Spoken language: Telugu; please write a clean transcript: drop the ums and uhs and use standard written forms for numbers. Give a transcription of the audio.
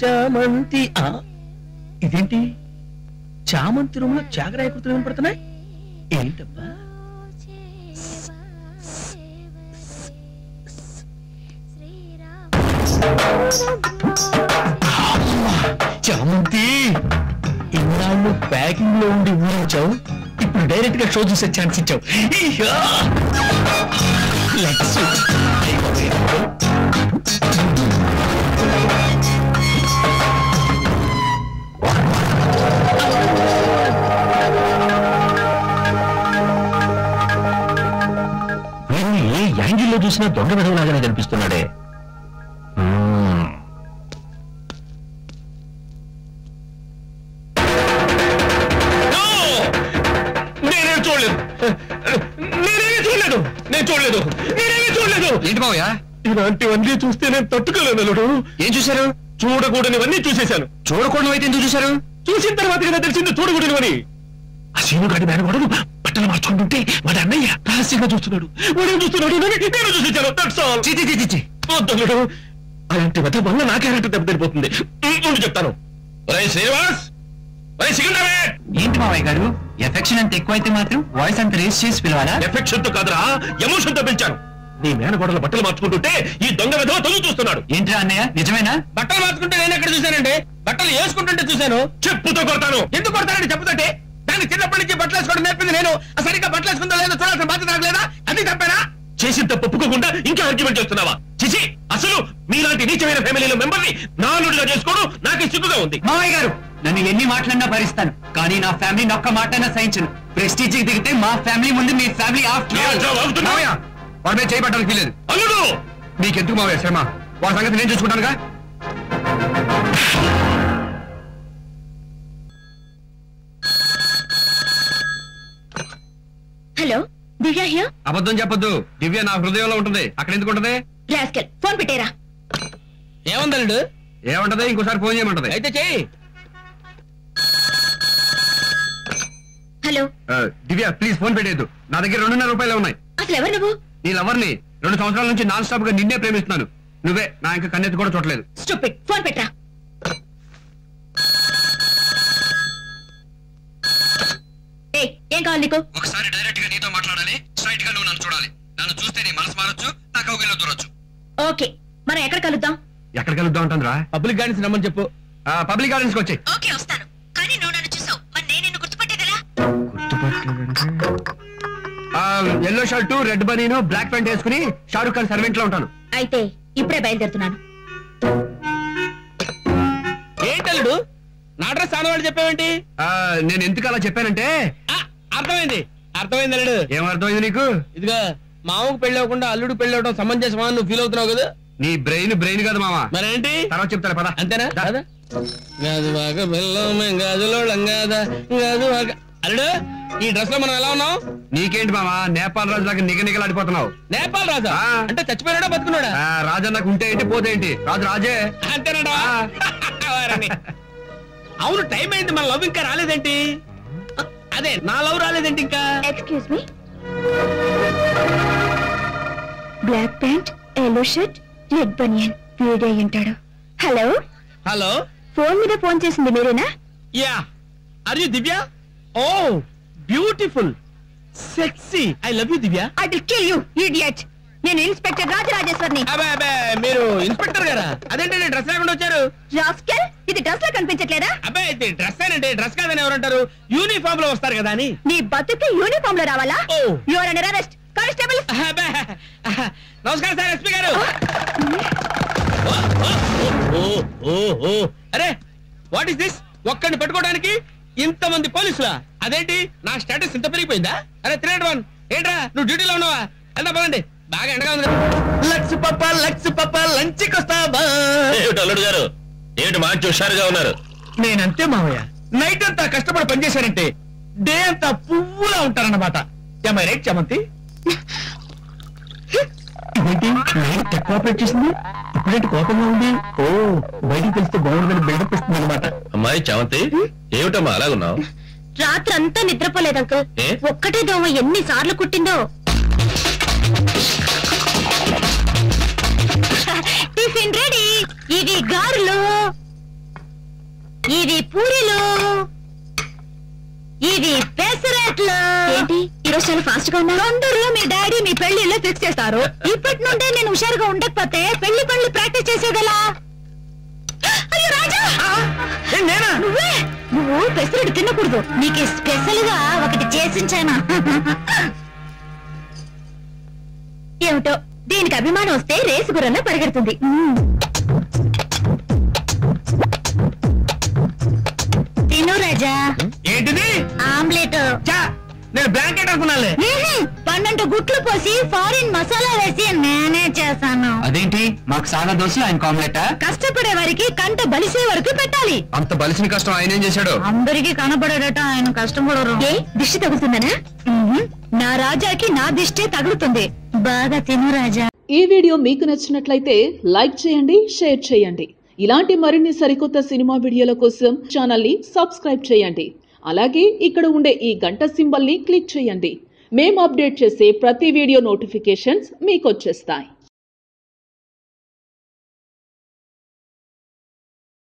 చామంతి ఇదేంటి చామంతి రూమ్ లో చాగరాయ కృతులు వినపడుతున్నాయి ఏంటబ్బా చామంతి ఇన్నాళ్ళు ప్యాకింగ్ లో ఉండి ఊరించావు ఇప్పుడు డైరెక్ట్ గా షో చూసే ఛాన్స్ ఇచ్చావు ఏ యాంగిల్లో చూసినా దొంగ విధంలాగానే కనిపిస్తున్నాడే ఏంటి మావయ్య ఇలాంటివన్నీ చూస్తే నేను తట్టుకోలేను ఏం చూశారు చూడకూడనివన్నీ చూసేశాను చూడకూడని అయితే ఎందుకు చూశారు చూసిన తర్వాత కదా తెలిసింది చూడకూడనివని ఆ సీనుగాడి మేనగోడలు బట్టలు మార్చుకుంటుంటే వాడి అన్నయ్య రహస్యంగా చూస్తున్నాడు వాడు చూస్తున్నాడు నేను చూసేశాను అలాంటి వద్ద వల్ల నా క్యారెక్టర్ దెబ్బతిరిపోతుంది చెప్తాను శ్రీనివాస్ ఏంటి మావయ్య గారు ఎఫెక్షన్ అంత ఎక్కువైతే మాత్రం వాయిస్ అంత రేస్ చేసి పిలవాలా ఎఫెక్షన్ తో కాదురా ఎమోషన్ తో పిలిచాను నీ మేనగోడల బట్టలు మార్చుకుంటుంటే ఈ దొంగ విధవ తొలి చూస్తున్నాడు ఏంటి అన్నయ్య నిజమేనా బట్టలు మార్చుకుంటే నేను ఎక్కడ చూశానండి బట్టలు వేసుకుంటుంటే చూశాను చెప్పుతో కొడతాను ఎందుకు కొడతానండి చెప్పుతుంటే దాన్ని చిన్నప్పటి నుంచి బట్టలు వేసుకోవడం నేర్పింది నేను సరిగ్గా బట్టలు వేసుకుందో లేదో చూడాల్సిన బాధ్యత నాకు లేదా అది తప్పేనా చేసిన తప్పు ఒప్పుకోకుండా ఇంకా ఆర్గ్యుమెంట్ చేస్తున్నావా చిచి అసలు మీలాంటి నీచమైన ఫ్యామిలీలో మెంబర్ని నాలుగుగా చేసుకోవడం నాకే సిగ్గుగా ఉంది మావయ్య గారు నన్ను ఎన్ని మాటలన్నా భరిస్తాను కానీ నా ఫ్యామిలీని ఒక్క మాటైనా సహించను ప్రెస్టీజ్ దిగితే మా ఫ్యామిలీ ముందు మీ ఫ్యామిలీ వాడి మీద చేయబట్టడానికి లేదు అల్లుడు నీకెందుకు మావయ్య శ్రమ వాడి సంగతి నేను చూసుకుంటానుగా హలో దివ్య హియర్ అబద్ధం చెప్పొద్దు దివ్య నా హృదయంలో ఉంటుంది అక్కడ ఎందుకు ఉంటది రాస్కెల్ ఫోన్ పెట్టేరా ఏముందల్లుడు ఏముంటది ఇంకోసారి ఫోన్ చేయమంటది అయితే చెయ్యి హలో దివ్య ప్లీజ్ ఫోన్ పెట్టేద్దు నా దగ్గర 2.5 రూపాయలు ఉన్నాయి అసలు ఎవరు నువ్వు నీ లవర్ని 2 సంవత్సరాల నుంచి నాన్ స్టాప్ గా నిన్నే ప్రేమిస్తున్నాను నువ్వే నా ఇంకా కన్నెత్తి కూడా చూడలేదు స్టూపిడ్ ఫోన్ పెట్టరా ఏం కావాలి నీకు ఒకసారి డైరెక్ట్ గా నీతో మాట్లాడాలి స్ట్రైట్ గా నువ్వు నన్ను చూడాలి నన్ను చూస్తే నీ మనసు మారొచ్చు నా కౌగిల్లో దూరొచ్చు ఓకే మనం ఎక్కడ కలుద్దాం ఎక్కడ కలుద్దాం అంటుందిరా పబ్లిక్ గార్డెన్స్ రమ్మని చెప్పు పబ్లిక్ గార్డెన్స్ కి వచ్చాయి ఓకే వస్తాను కానీ నువ్వు నన్ను చూసావు మరి నేను నిన్ను గుర్తుపట్టేదెలా yellow shirt red banian black pant వేసుకుని షారుఖ్ ఖాన్ సర్వెంట్ లో ఉంటాను అయితే ఇప్పుడే బయలుదేరుతున్నాను ఏంటల్లుడు నా డ్రెస్ ఆనవాళ్ళు చెప్పావేంటి నేను ఎందుకు అలా చెప్పానంటే అర్థమైంది అల్లుడు ఏం అర్థమైంది నీకు ఇదిగా మామకు పెళ్లి అవ్వకుండా అల్లుడు పెళ్లి అవడం సమంజసమా నువ్వు ఫీల్ అవుతున్నావు కదా నీ బ్రెయిన్ కాదు మామ మరేంటి తర్వాత చెప్తారా పద అంతేనా గాజు బాగా బెల్లం గాజులో లంగాదా గాజు బాగా అల్లుడు ఈ డ్రెస్ లో మనం ఎలా ఉన్నాం నీకేంటి మామ నేపాల్ రాజు లాగా నిగనిగలాడిపోతున్నావు నేపాల్ రాజా అంటే చచ్చిపోయాడా బతుకున్నాడా రాజా నాకు ఉంటే ఏంటి పోతే ఏంటి రాజు రాజే అంతేనా అవును టైం అయింది మన లవ్ ఇంకా రాలేదేంటి అదే నా లవ్ రాలేదేంటి ఇంకా excuse me black pant yellow shirt red banian వీడే ఉంటాడు హలో హలో ఫోన్ మీద ఫోన్ చేసింది మీరేనా yeah are you Divya oh beautiful sexy I love you Divya I will kill you idiot నేను ఇన్స్పెక్టర్ రాజరాజేశ్వరిని అబ్బే మీరు ఇన్స్పెక్టర్ గారా అదేంటి డ్రెస్ లేకుండా వచ్చారు రాస్కెల్ ఇది డ్రెస్ లో కనిపించట్లేదా అబ్బే ఇది డ్రెస్ ఏనండి డ్రెస్ కాదని ఎవరంటారు యూనిఫామ్ లో వస్తారు కదా అని నీ బతుకి యూనిఫామ్ లో రావాలా you are under arrest constable నమస్కారం సార్ ఎస్పీ గారు అరే వాట్ ఇస్ దిస్ ఒక్కడిని పట్టుకోవడానికి ఇంతమంది పోలీసులా అదేంటి నా స్టేటస్ ఇంత పెరిగిపోయిందా అరే 381 ఏంట్రా నువ్వు డ్యూటీలో ఉన్నావా వెళ్దా పదండి బాగా ఎండగా ఉంది లక్స్ పప్ప లంచ్కి వస్తావా అల్లుడు గారు ఏమిటి మంచి హుషారుగా ఉన్నారు నేనంతే మావయ్య నైట్ అంతా కష్టపడి పనిచేశానంటే డే అంతా పువ్వులా ఉంటారన్నమాట రైట్ చమంతి కోఆపరేట్ చేసింది ఇప్పుడేంటి కోపంగా ఉంది ఓ బయటికి తెలిస్తే బాగుంటుందని బిల్డప్ ఇస్తుంది అనమాట అమ్మాయి చమంతి ఏమిటమ్మా అలాగున్నావు రాత్రంతా నిద్రపోలేదు అంకుల్ ఒక్కటే దోమ ఎన్నిసార్లు కుట్టిందో టిఫిన్ రెడీ ఇది గారెలు ఇది పూరీలు, ఇది పెసరట్లు. ఏంటి ఈరోజు చాలా ఫాస్ట్ గా ఉన్నా? తొందరలో మీ డాడీ మీ పెళ్లిలో ఫిక్స్ చేస్తారు. ఇప్పటి నుండే నేను హుషారుగా ఉండకపోతే పెళ్లి పనులు ప్రాక్టీస్ చేసేదెలా? అయ్యో రాజా, నువ్వే. నువ్వు పెసరట్టు తినకూడదు, నీకు స్పెషల్ గా ఒకటి చేసించాను. ఏమిటో దీనికి అభిమానం వస్తే రేసు గుర్రంలో పరిగెడుతుంది. తిను రాజా. ఏంటిది? ఆమ్లెట్. నేను బ్లాంకెట్ అనుకున్నాలే. 12 గుట్లు పోసి ఫారిన్ మసాలా వేసి నేనే చేశాను. అదేంటి మాకు సాదా దోశలు ఆయన కామ్లెట్? కష్టపడే వారికి కంట బలిసే వరకు పెట్టాలి. అంత బలిసిన కష్టం ఆయన ఏం చేశాడు? అందరికి కనబడేటట ఆయన కష్టపడరు. ఏ దిష్టి తగులుతుందనా? నా రాజాకి నా దిష్టే తగులుతుంది. బాగా తిను రాజా. ఈ వీడియో మీకు నచ్చినట్లయితే లైక్ చేయండి, షేర్ చేయండి. ఇలాంటి మరిన్ని సరికొత్త సినిమా వీడియోల కోసం ఛానల్ ని సబ్స్క్రైబ్ చేయండి. అలాగే ఇక్కడ ఉండే ఈ గంట సింబల్ ని క్లిక్ చేయండి. మేము అప్డేట్ చేసే ప్రతి వీడియో నోటిఫికేషన్స్ మీకు వచ్చేస్తాయి.